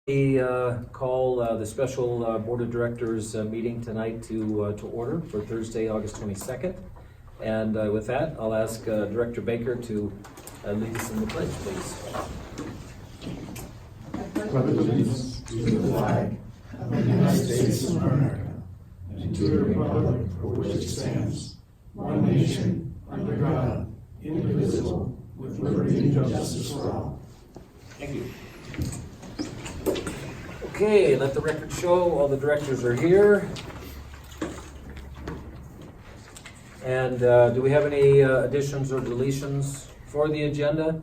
We call the special Board of Directors meeting tonight to order for Thursday, August 22nd. And with that, I'll ask Director Baker to lead us in the pledge, please. Pledge allegiance to the flag of the United States of America and to the republic for which it stands, one nation, under God, indivisible, with liberty and justice for all. Thank you. Okay, let the record show all the directors are here. And do we have any additions or deletions for the agenda?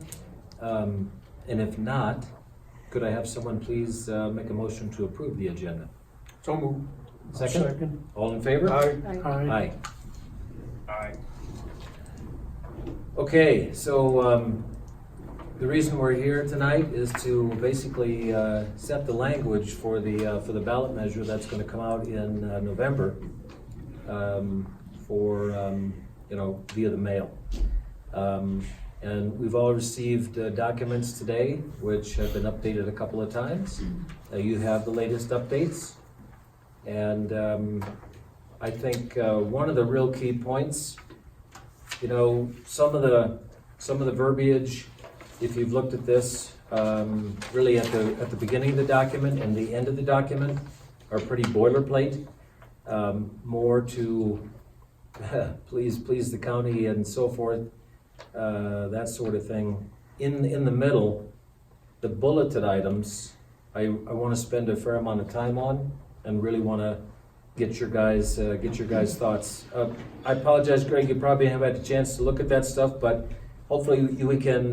And if not, could I have someone please make a motion to approve the agenda? So moved. Second? All in favor? Aye. Aye. Okay, so the reason we're here tonight is to basically set the language for the ballot measure that's going to come out in November via the mail. And we've all received documents today which have been updated a couple of times. You have the latest updates, and I think one of the real key points, some of the verbiage, if you've looked at this, really at the beginning of the document and the end of the document are pretty boilerplate, more to please the county and so forth, that sort of thing. In the middle, the bulleted items, I want to spend a fair amount of time on, and really want to get your guys' thoughts. I apologize, Greg, you probably haven't had a chance to look at that stuff, but hopefully we can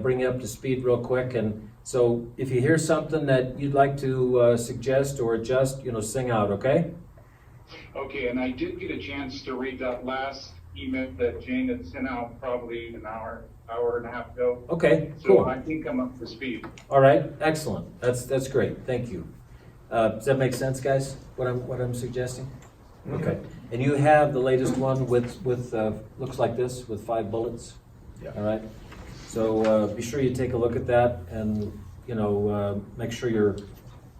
bring you up to speed real quick. And so if you hear something that you'd like to suggest or adjust, sing out, okay? Okay, and I did get a chance to read that last email that Jane had sent out probably an hour and a half ago. Okay, so cool. I think I'm up to speed. All right, excellent. That's great. Thank you. Does that make sense, guys? What I'm suggesting? Okay. And you have the latest one with looks like this with 5 bullets. Yeah. All right. So be sure you take a look at that, and make sure you're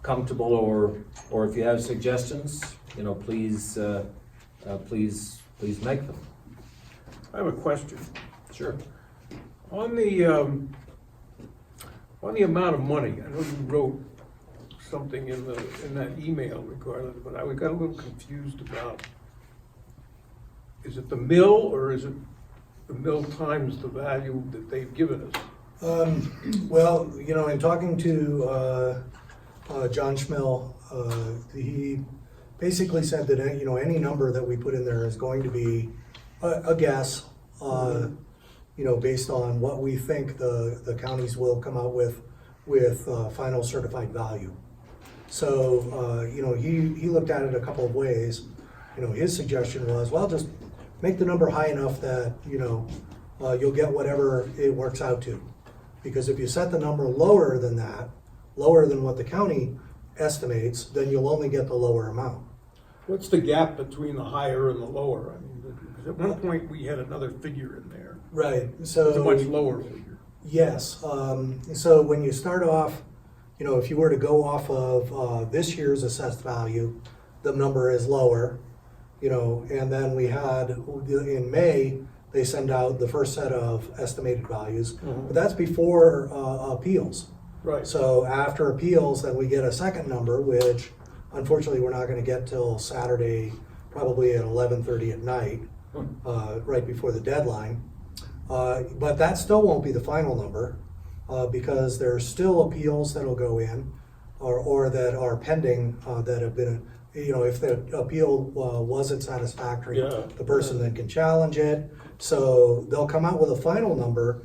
comfortable, or if you have suggestions, please make them. I have a question. Sure. On the amount of money, I know you wrote something in that email regarding it, but I got a little confused about, is it the mill or is it the mill times the value that they've given us? Well, in talking to John Schmill, he basically said that any number that we put in there is going to be a guess, based on what we think the counties will come out with final certified value. So he looked at it a couple of ways. His suggestion was, well, just make the number high enough that you'll get whatever it works out to. Because if you set the number lower than that, lower than what the county estimates, then you'll only get the lower amount. What's the gap between the higher and the lower? I mean, because at one point we had another figure in there. Right. So It's a much lower figure. Yes. So when you start off, if you were to go off of this year's assessed value, the number is lower. And then we had in May, they send out the first set of estimated values, but that's before appeals. Right. So after appeals, then we get a second number, which unfortunately we're not going to get till Saturday, probably at 11:30 at night, right before the deadline. But that still won't be the final number, because there's still appeals that'll go in, or that are pending, that have been, if the appeal wasn't satisfactory, the person then can challenge it. So they'll come out with a final number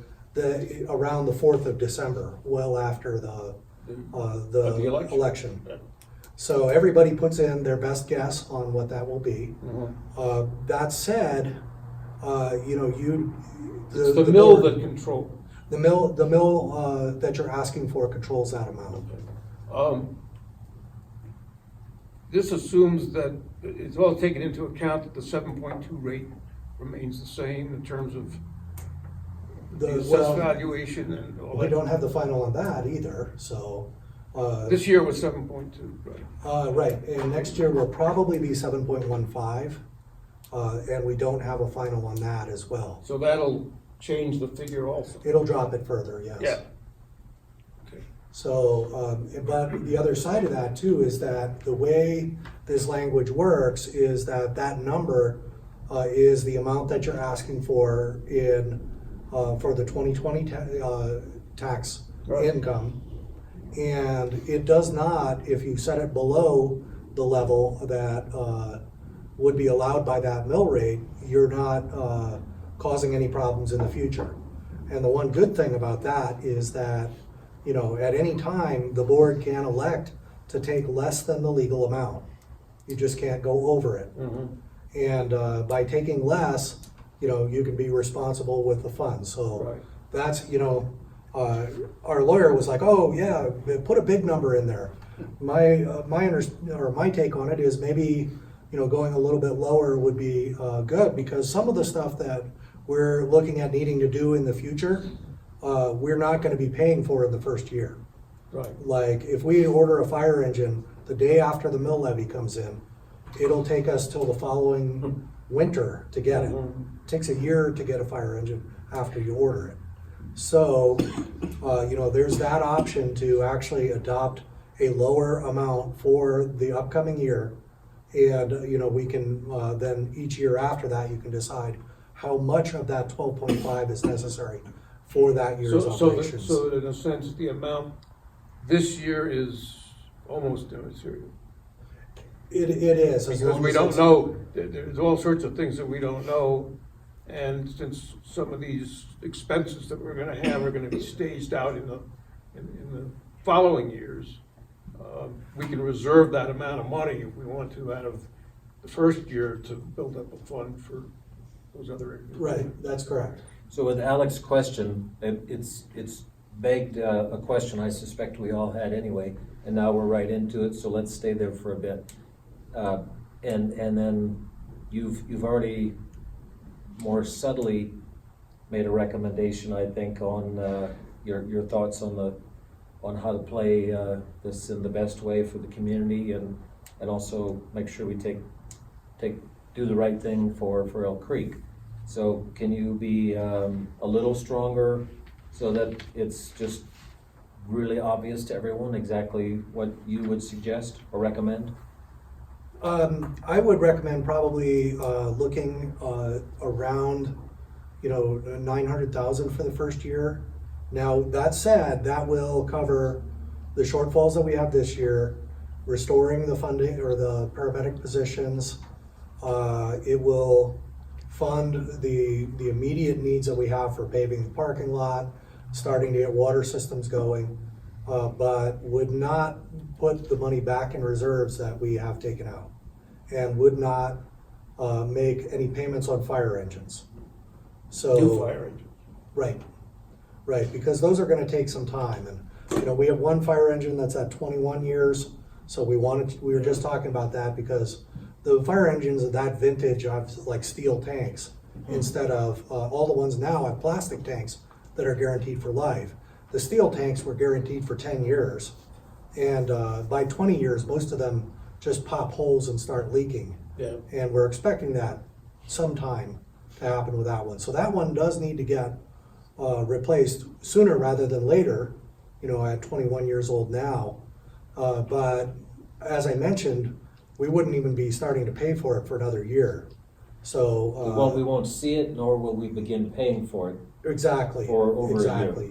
around the 4th of December, well after the election. So everybody puts in their best guess on what that will be. That said, It's the mill that controls. The mill that you're asking for controls that amount. This assumes that it's all taken into account that the 7.2 rate remains the same in terms of the assessed valuation and all that. We don't have the final on that either, so This year was 7.2, right? Right, and next year will probably be 7.15, and we don't have a final on that as well. So that'll change the figure also. It'll drop it further, yes. Yeah. Okay. So, but the other side of that too is that the way this language works is that that number is the amount that you're asking for for the 2020 tax Right. income. And it does not, if you set it below the level that would be allowed by that mill rate, you're not causing any problems in the future. And the one good thing about that is that, you know, at any time, the board can elect to take less than the legal amount. You just can't go over it. And by taking less, you know, you can be responsible with the funds. So Right. that's, you know, our lawyer was like, oh yeah, put a big number in there. My take on it is maybe, you know, going a little bit lower would be good, because some of the stuff that we're looking at needing to do in the future, we're not going to be paying for in the first year. Right. Like if we order a fire engine the day after the mill levy comes in, it'll take us till the following winter to get it. It takes a year to get a fire engine after you order it. So, you know, there's that option to actually adopt a lower amount for the upcoming year. And, you know, we can, then each year after that, you can decide how much of that 12.5 is necessary for that year's operations. So in a sense, the amount this year is almost immaterial. It is. as Because long we as don't it's- know, there's all sorts of things that we don't know. And since some of these expenses that we're gonna have are gonna be staged out in the following years, we can reserve that amount of money if we want to out of the first year to build up a fund for those other. Right, that's correct. So with Alex's question, it's begged a question I suspect we all had anyway, and now we're right into it, so let's stay there for a bit. And then you've already more subtly made a recommendation, I think, on your thoughts on how to play this in the best way for the community, and also make sure we do the right thing for Elk Creek. So can you be a little stronger so that it's just really obvious to everyone exactly what you would suggest or recommend? I would recommend probably looking around, you know, 900,000 for the first year. Now, that said, that will cover the shortfalls that we have this year, restoring the funding or the paramedic positions. It will fund the immediate needs that we have for paving the parking lot, starting to get water systems going, but would not put the money back in reserves that we have taken out, and would not make any payments on fire engines. So New fire engine. Right, because those are gonna take some time, and, you know, we have one fire engine that's at 21 years, so we were just talking about that because the fire engines of that vintage have like steel tanks instead of, all the ones now have plastic tanks that are guaranteed for life. The steel tanks were guaranteed for 10 years, and by 20 years, most of them just pop holes and start leaking. Yeah. And we're expecting that sometime to happen with that one. So that one does need to get replaced sooner rather than later, you know, at 21 years old now. But as I mentioned, we wouldn't even be starting to pay for it for another year. So We won't see it, nor will we begin paying for it. exactly, For over a year. exactly,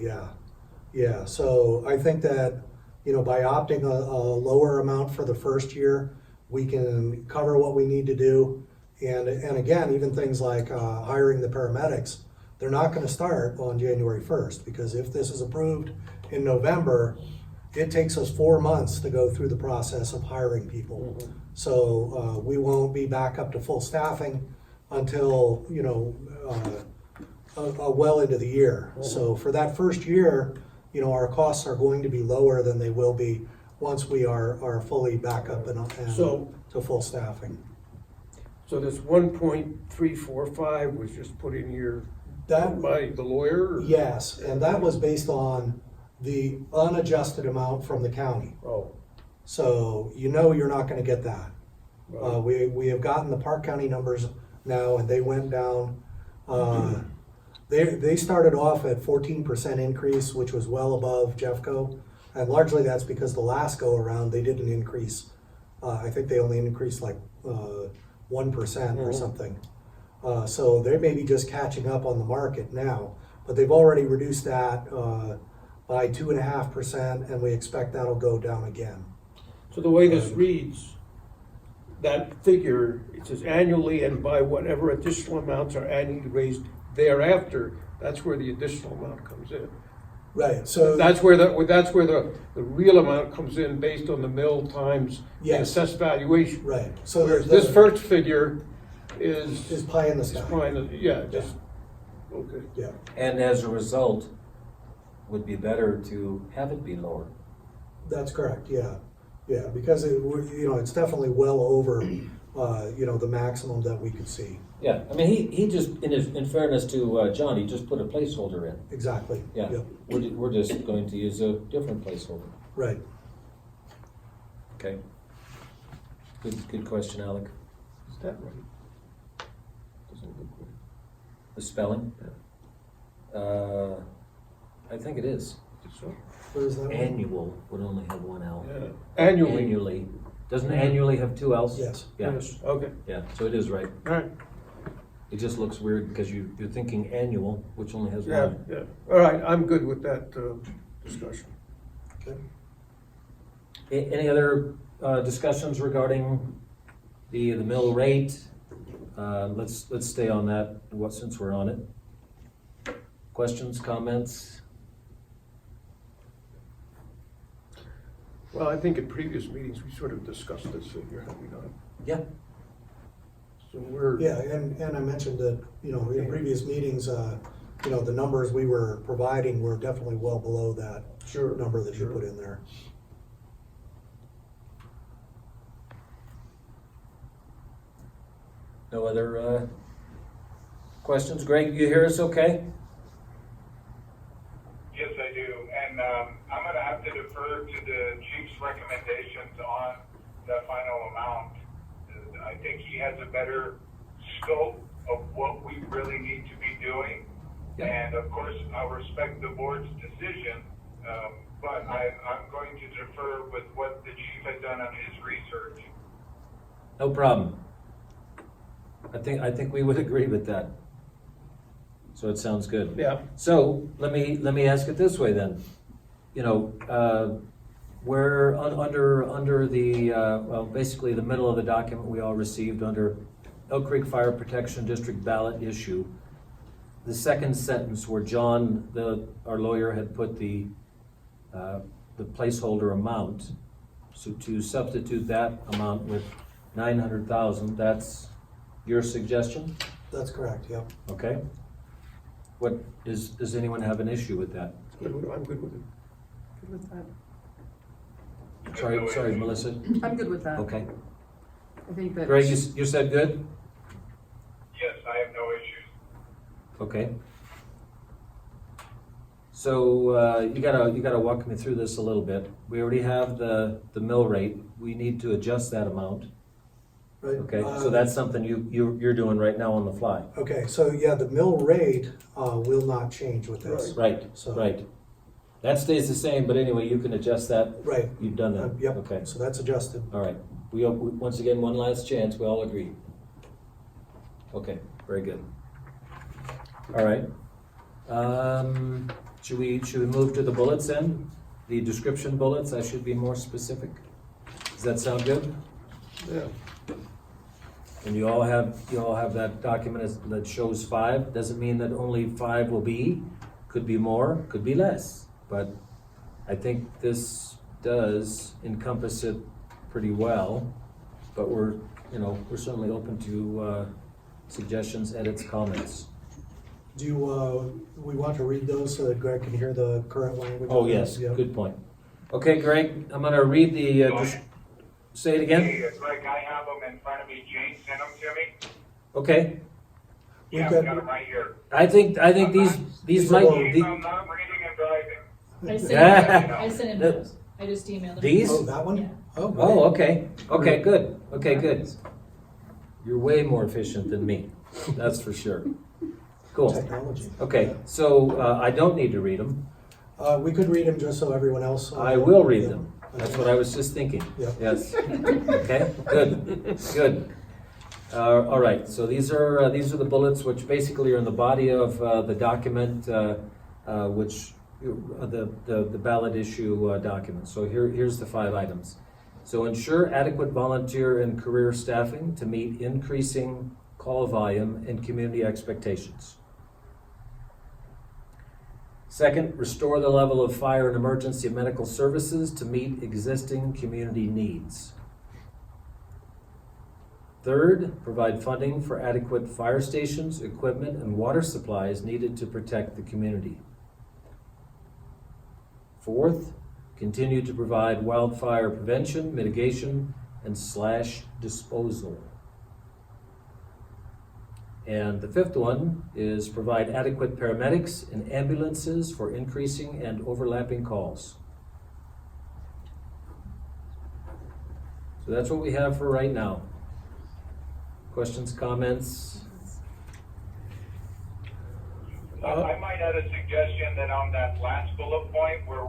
yeah. So I think that, you know, by opting a lower amount for the first year, we can cover what we need to do. And again, even things like hiring the paramedics, they're not gonna start on January 1st, because if this is approved in November, it takes us 4 months to go through the process of hiring people. So we won't be back up to full staffing until, you know, well into the year. So for that first year, you know, our costs are going to be lower than they will be once we are fully back up and So- to full staffing. So this 1.345 was just put in here That- by the lawyer? Or? Yes, and that was based on the unadjusted amount from the county. Oh, So you know you're not gonna get that. right. We have gotten the Park County numbers now, and they went down. They started off at 14% increase, which was well above Jeffco, and largely that's because the last go around they didn't increase. I think they only increased like 1% or something. So they may be just catching up on the market now, but they've already reduced that by 2.5%, and we expect that'll go down again. So the way this reads, that figure, it says annually and by whatever additional amounts are annually raised thereafter, that's where the additional amount comes in. Right. So That's where the real amount comes in based on the mill times the Yes. assessed valuation. right. So Whereas there's this first figure is is pie in the sky. fine, yeah, just, okay. Yeah. And as a result, would be better to have it be lower. That's correct, yeah, yeah, because it's definitely well over, the maximum that we could see, Yeah, I mean, he just, in fairness to John, he just put a placeholder in. exactly. Yeah, Yep. we're just going to use a different placeholder. Right, Okay. Good question, Alec. Is that right? Doesn't look right. The spelling? I think it is. Is so? where is that one? Annual would only have one L. Yeah. Annually. Annually. Doesn't annually have two L's? Yes, Yeah, Yes, okay, yeah, so it is right. all right, It just looks weird because you're thinking annual, which only has yeah, one. yeah, all right, I'm good with that, discussion. okay. Any other discussions regarding the mill rate? Let's stay on that, since we're on it. Questions, comments? Well, I think in previous meetings, we sort of discussed this figure, have we not? Yeah. So we're. Yeah, and I mentioned that, in previous meetings, the numbers we were providing were definitely well below that Sure. number that you Sure. put in there. No other questions? Greg, you hear us okay? Yes, I do, and I'm gonna have to defer to the chief's recommendations on the final amount. I think he has a better scope of what we really need to be doing. Yeah. And of course, I'll respect the board's decision, but I'm going to defer with what the chief has done on his research. No problem. I think we would agree with that. So it sounds good. Yeah. So let me ask it this way then. We're under the basically the middle of the document we all received under Elk Creek Fire Protection District ballot issue. The second sentence where John, our lawyer, had put the placeholder amount. So to substitute that amount with 900,000, that's your suggestion? That's correct, yep. Okay. Does anyone have an issue with that? I'm good with it. Good with that. Sorry, Melissa. I'm good with that. Okay. I think that. Greg, you said good? Yes, I have no issues. Okay. So, you gotta walk me through this a little bit. We already have the mill rate. We need to adjust that amount. Right. Okay, so that's something you're doing right now on the fly. Okay, so yeah, the mill rate will not change with this. Right, So- right. That stays the same, but anyway, you can adjust that. Right. You've done that. Yep, Okay. so that's adjusted. All right. Once again, one last chance, we all agree. Okay, very good. All right. Should we move to the bullets then? The description bullets, I should be more specific. Does that sound good? Yeah. And you all have that document that shows 5. Doesn't mean that only 5 will be, could be more, could be less. But I think this does encompass it pretty well. But we're certainly open to suggestions, edits, comments. Do you, we want to read those so that Greg can hear the current language? Oh, yes, Yep. good point. Okay, Greg, I'm gonna read the, say it again? Hey, Greg, I have them in front of me. Jane sent them to me. Okay. Yeah, Okay. I've got them right here. I think these These are might, all- I'm not reading and driving. I sent him those. I just emailed him. These? Oh, that one? Yeah. Oh, Oh, okay, okay, good, okay, good. You're way more efficient than me, that's for sure. Cool. technology. Okay, so I don't need to read them. We could read them just so everyone else. I will read them. That's what I was just thinking. Yeah. Yes. Okay, good, good. All right, so these are the bullets which basically are in the body of the document, which the ballot issue document. So here's the 5 items. So ensure adequate volunteer and career staffing to meet increasing call volume and community expectations. Second, restore the level of fire and emergency medical services to meet existing community needs. Third, provide funding for adequate fire stations, equipment, and water supplies needed to protect the community. Fourth, continue to provide wildfire prevention, mitigation, and / disposal. And the 5th one is provide adequate paramedics and ambulances for increasing and overlapping calls. So that's what we have for right now. Questions, comments? I might add a suggestion that on that last bullet point where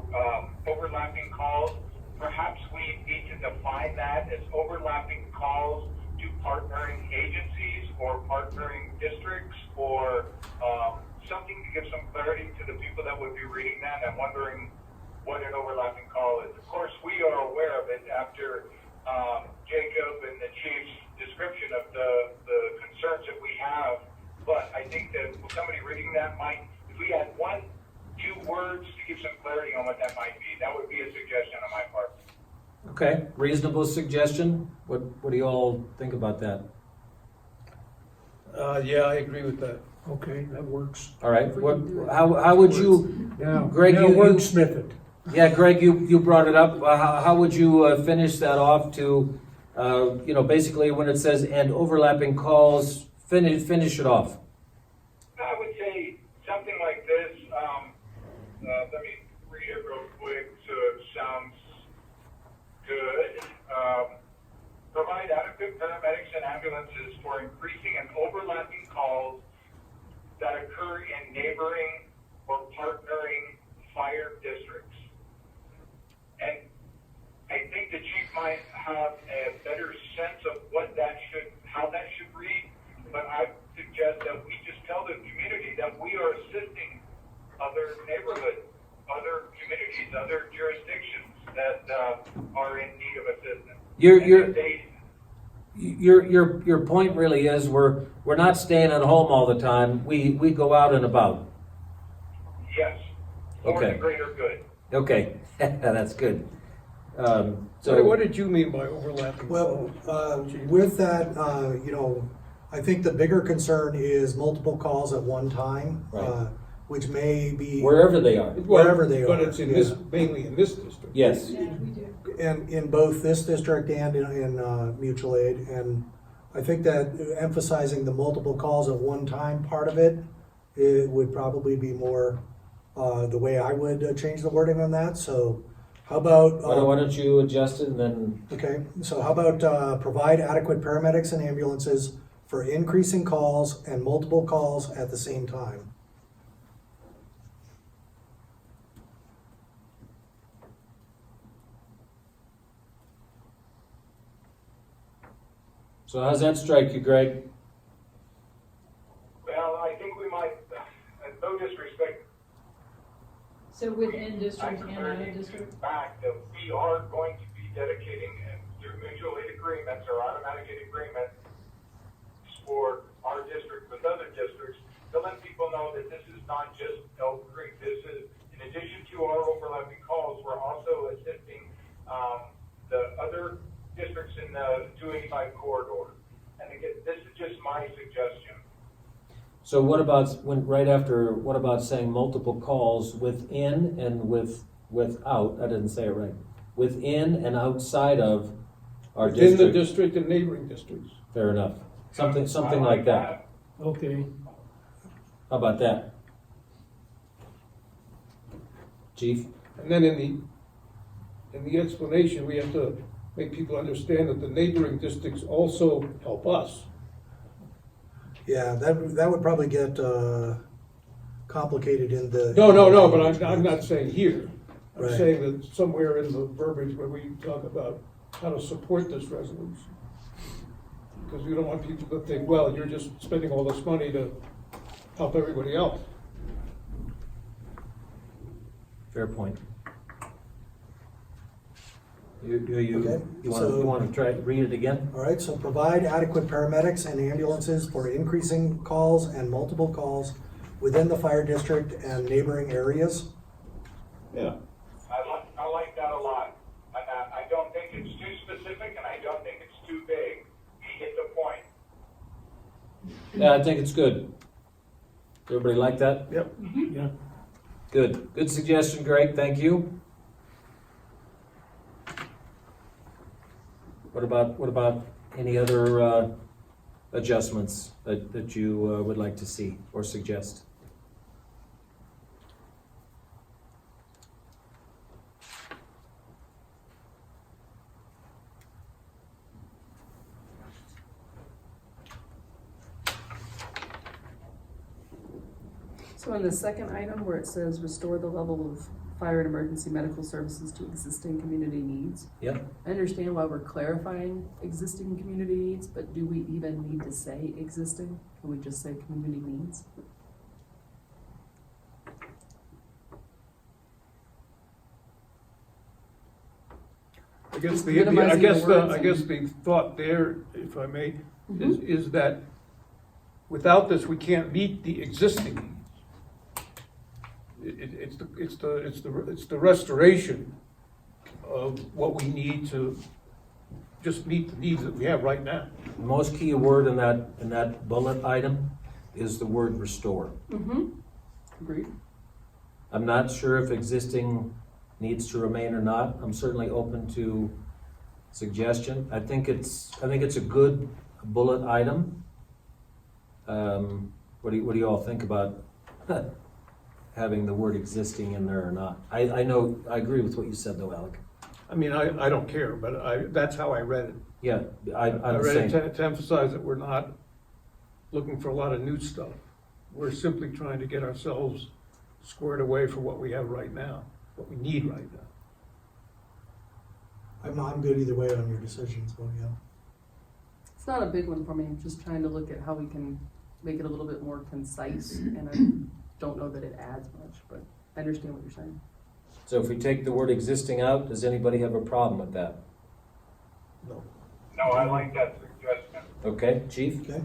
overlapping calls, perhaps we need to define that as overlapping calls to partnering agencies or partnering districts or something to give some clarity to the people that would be reading that. I'm wondering what an overlapping call is. Of course, we are aware of it after Jacob and the chief's description of the concerns that we have. But I think that somebody reading that might, if we had 1, 2 words to give some clarity on what that might be, that would be a suggestion on my part. Okay, reasonable suggestion. What do you all think about that? Yeah, I agree with that. Okay, that works. All right, how would you, Yeah. Greg, Now you- wordsmith it. yeah, Greg, you brought it up. How would you finish that off to, basically when it says and overlapping calls, finish it off? I would say something like this. Let me read it real quick so it sounds good. Provide adequate paramedics and ambulances for increasing and overlapping calls that occur in neighboring or partnering fire districts. And I think the chief might have a better sense of how that should read, but I suggest that we just tell the community that we are assisting other neighborhoods, other communities, other jurisdictions that are in need of assistance. Your point really is we're not staying at home all the time. We go out and about. Yes, for Okay. the greater good. Okay, that's good. So what did you mean by overlapping Well, calls? with that, I think the bigger concern is multiple calls at one time, Right. which may be. wherever they are. wherever they But are, it's in this, yeah. mainly in this district. Yes. Yeah, we do. And in both this district and in mutual aid, and I think that emphasizing the multiple calls at one time part of it, it would probably be more the way I would change the wording on that. So how about Why don't you adjust it and then, okay? So how about provide adequate paramedics and ambulances for increasing calls and multiple calls at the same time? so how's that strike you, Greg? Well, I think we might, no disrespect, So within I'm district and out of referring to the district? fact that we are going to be dedicating through mutual aid agreements or automatic aid agreements for our district with other districts to let people know that this is not just Elk Creek. This is, in addition to our overlapping calls, we're also assisting the other districts in the 285 corridor. And again, this is just my suggestion. So what about what about saying multiple calls within and without, I didn't say it right, within and outside of our In the district? district and neighboring districts. Fair enough. Something I like that. Okay. How about that? Chief? And then in the explanation, we have to make people understand that the neighboring districts also help us. Yeah, that would probably get complicated in the. No, but I'm not saying here. I'm Right. saying that somewhere in the verbiage where we talk about how to support this resolution. Because we don't want people to think, well, you're just spending all this money to help everybody else. Fair point. You Okay, you want to try, read it again? All right, so provide adequate paramedics and ambulances for increasing calls and multiple calls within the fire district and neighboring areas. Yeah. I like that a lot. And I don't think it's too specific and I don't think it's too vague. You hit the point. Yeah, I think it's good. Everybody like that? Yep. Yeah. Good. Good suggestion, Greg. Thank you. What about any other adjustments that you would like to see or suggest? So in the second item where it says restore the level of fire and emergency medical services to existing community needs, Yep. I understand why we're clarifying existing community needs, but do we even need to say existing? Can we just say community needs? I guess Minimizing the words I guess the thought there, if I may, is that without this, we can't meet the existing needs. It's the restoration of what we need to just meet the needs that we have right now. The most key word in that bullet item is the word restore. Agreed. I'm not sure if existing needs to remain or not. I'm certainly open to suggestion. I think it's a good bullet item. What do you all think about having the word existing in there or not? I agree with what you said though, Alec. I mean, I don't care, but that's how I read it. Yeah, I I'm the read it same. to emphasize that we're not looking for a lot of new stuff. We're simply trying to get ourselves squared away for what we have right now, what we need right now. I'm good either way on your decision, so yeah. It's not a big one for me, I'm just trying to look at how we can make it a little bit more concise, and I don't know that it adds much, but I understand what you're saying. So if we take the word existing out, does anybody have a problem with that? No. No, I like that suggestion. Okay, Chief? Okay,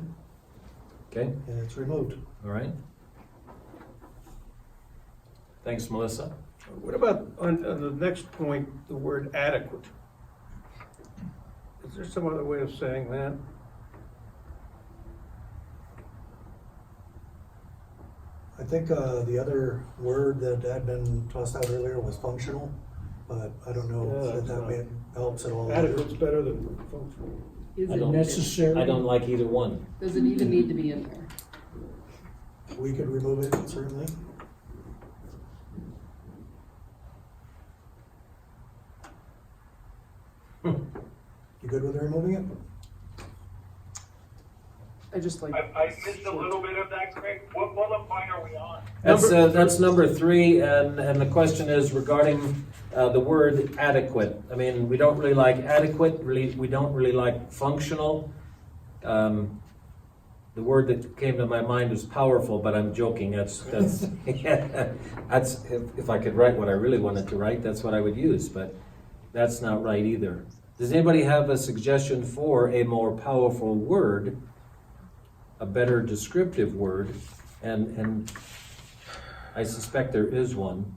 Okay, and it's removed. all right. Thanks, Melissa. What about on the next point, the word adequate? Is there some other way of saying that? I think the other word that had been tossed out earlier was functional, but I don't know Yeah, if that that's helps at all. Adequate's better than functional. Is I it don't- necessary? I don't like either one. Does it even need to be in there? We could remove it, certainly. You good with removing it? I just like. I missed a little bit of that, Craig. What bullet point are we on? That's number 3, and the question is regarding the word adequate. I mean, we don't really like adequate, we don't really like functional. The word that came to my mind was powerful, but I'm joking. That's if I could write what I really wanted to write, that's what I would use, but that's not right either. Does anybody have a suggestion for a more powerful word, a better descriptive word? And I suspect there is one.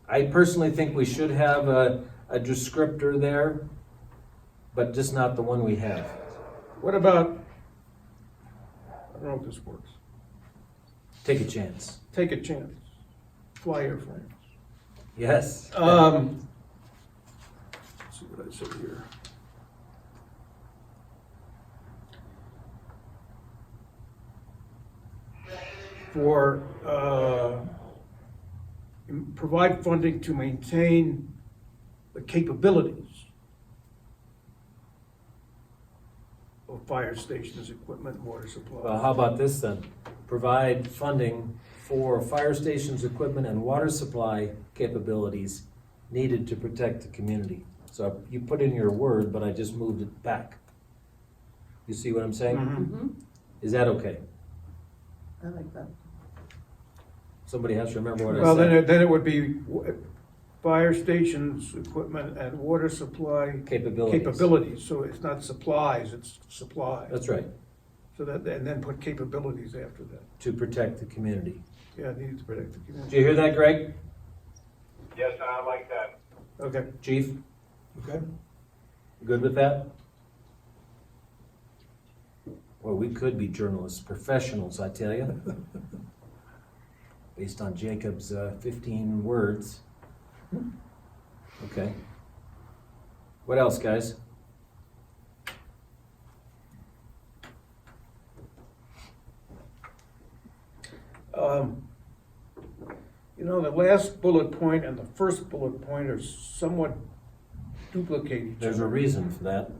I personally think we should have a descriptor there, but just not the one we have. What about, I don't know if this works. Take a chance. Take a chance. Fly airplanes. Yes. Let's see what I said here. For provide funding to maintain the capabilities of fire stations, equipment, water supply. Well, how about this then? Provide funding for fire stations, equipment, and water supply capabilities needed to protect the community. So you put in your word, but I just moved it back. You see what I'm saying? Mm-hmm. Is that okay? I like that. Somebody has to remember what I Well, said. then it would be fire stations, equipment, and water supply capabilities. So it's not supplies, it's supply. That's right, So that, and then put capabilities after that. to protect the community. Yeah, it needs to protect the Did community. you hear that, Greg? Yes, and I like that. Okay. Chief, Okay? good with that? Well, we could be journalists, professionals, I tell you. Based on Jacob's 15 words. Okay. What else, guys? You know, the last bullet point and the first bullet point are somewhat duplicated. There's a reason for that.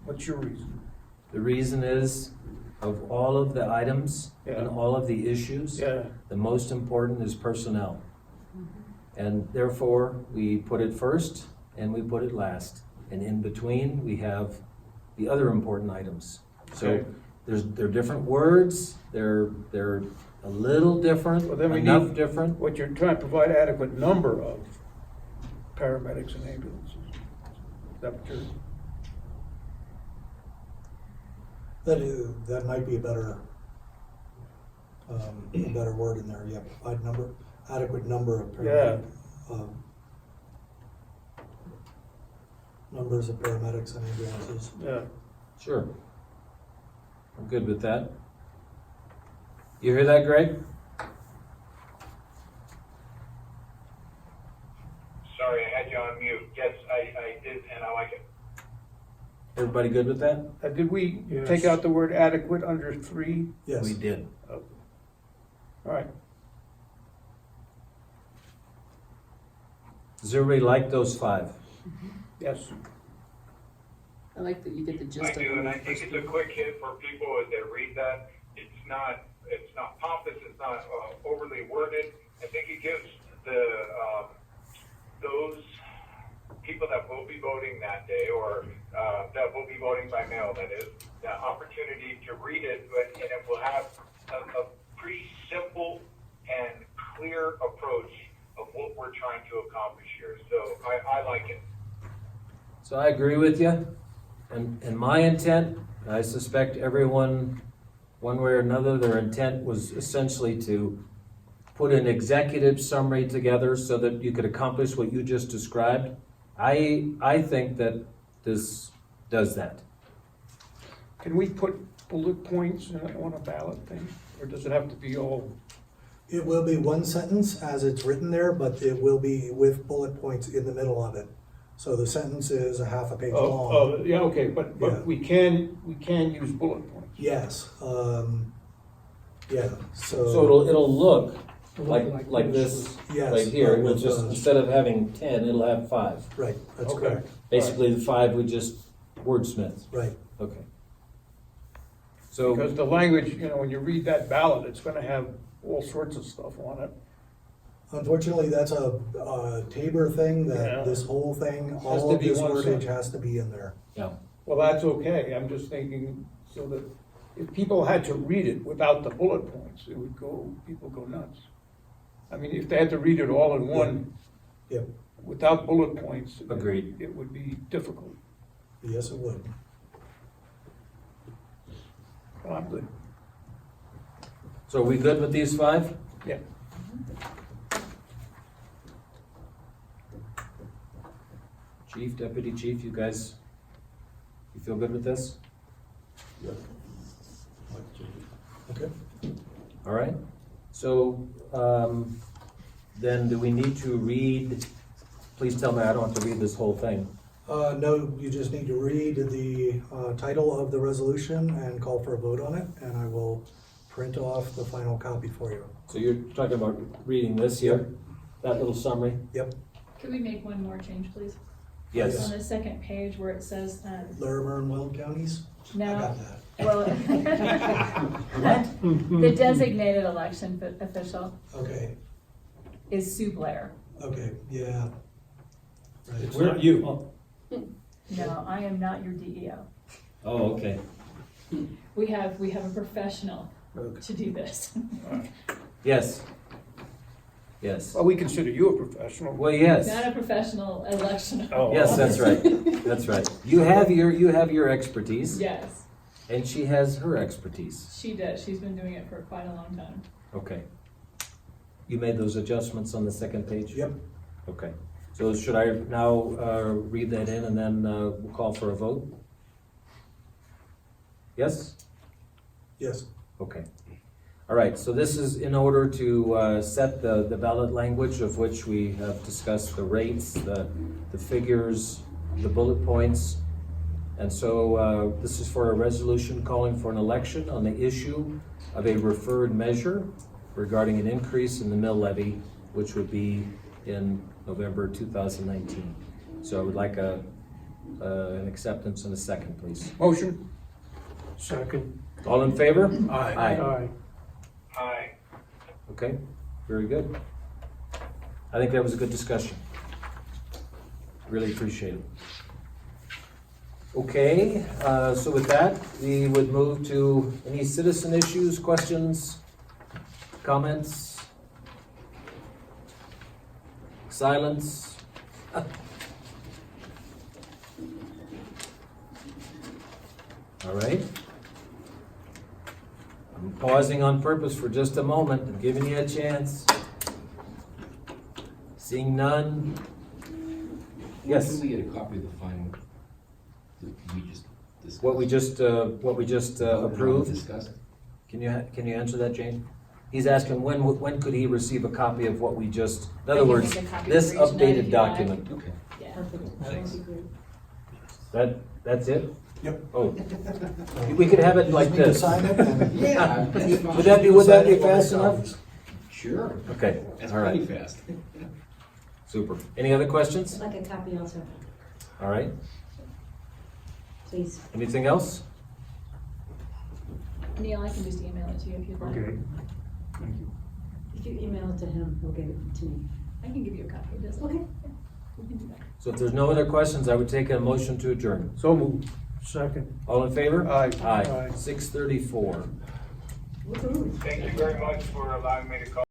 What's your reason? The reason is, of all of the items and Yeah. all of the issues, Yeah, the most important is personnel. And therefore, we put it first and we put it last. And in between, we have the other important items. So Okay. they're different words, they're a little different, Well, then we enough need- different. what you're trying to provide adequate number of paramedics and ambulances. Is that what you're? That might be a better word in there, yeah, provide adequate number of paramedics. Numbers of paramedics and ambulances. Yeah. Sure. I'm good with that. You hear that, Greg? Sorry, I had you on mute. Yes, I did, and I like it. Everybody good with that? Did we Yes. take out the word adequate under 3? Yes. We did. All right. Does everybody like those 5? Yes. I like that you get the gist I of it. do, and I think it's a quick hit for people as they read that. It's not pompous, it's not overly worded. I think it gives those people that will be voting that day, or that will be voting by mail, that is, the opportunity to read it, and it will have a pretty simple and clear approach of what we're trying to accomplish here. So I like it. So I agree with you. And my intent, I suspect everyone, one way or another, their intent was essentially to put an executive summary together so that you could accomplish what you just described. I think that this does that. Can we put bullet points on a ballot thing, or does it have to be all? It will be one sentence as it's written there, but it will be with bullet points in the middle of it. So the sentence is a half a page long. Yeah, okay, but Yeah. we can use bullet points. Yes, yeah, So it'll look like this Yes, right here. It'll with just, the- instead of having 10, it'll have 5. right, that's Okay. correct, Basically, the 5 we just wordsmith. right. Okay. So, Because the language, when you read that ballot, it's gonna have all sorts of stuff on it. Unfortunately, that's a Tabor thing, Yeah. that this whole thing, Has all to of be this one wordage sentence. has to be in there. yeah. Well, that's okay, I'm just thinking, so that if people had to read it without the bullet points, people go nuts. I mean, if they had to read it all in one, Yep, without bullet points. Agreed. It would be difficult. yes, it would. Well, I'm good. So are we good with these 5? Yeah. Chief, Deputy Chief, you guys, you feel good with this? Okay. All right. So, then do we need to read, please tell me I don't have to read this whole thing. No, you just need to read the title of the resolution and call for a vote on it, and I will print off the final copy for you. So you're talking about reading this here? that little summary? Yep, Could we make one more change, please? Yes. On the second page where it says, Larimer and Weld counties? I no, got that. well, the designated election official Okay, is Sue Blair. okay, yeah. Right. It's not you. No, I am not your DEO. Oh, okay. We have a professional Okay. to do this. Yes. Yes. Well, we consider you a professional. Well, yes. Not a professional election. Oh. Yes, that's right. That's right. You have your expertise, Yes, and she has her expertise. she does. She's been doing it for quite a long time. Okay. You made those adjustments on the second page? Yep, Okay. So should I now read that in and then we'll call for a vote? Yes? yes, Okay. All right, so this is in order to set the ballot language of which we have discussed the rates, the figures, the bullet points. And so this is for a resolution calling for an election on the issue of a referred measure regarding an increase in the mill levy, which would be in November 2019. So I would like an acceptance and a second, please. Motion? Second. All in favor? Aye. Aye. Aye. Okay, very good. I think that was a good discussion. Really appreciate it. Okay, so with that, we would move to any citizen issues, questions, comments? Silence? All right. I'm pausing on purpose for just a moment, I'm giving you a chance. Seeing none? Yes, Can we get a copy of the final that we just discussed? what we just Voted on, approved? Discussed? Can you answer that, Jane? He's asking when could he receive a copy of what we just, in other can words, make a copy this for each night if updated you document? Okay. Yeah. That's it? yep. Oh, we could have it like You just this. need to sign it and- Yeah. Would that be Sign it fast with enough? copies. Sure. Okay, That's all pretty right, fast. super. Any other questions? I'd like a copy also, All right, please. anything else? Neil, I can just email it to you if you'd like. Okay. Thank you. If you email it to him, he'll give it to me. I can give you a copy of this. Okay. Yeah, we can do that. So if there's no other questions, I would take a motion to adjourn. So moved. Second. All in favor? Aye. Aye, Aye. 6:34. Thank you very much for allowing me to call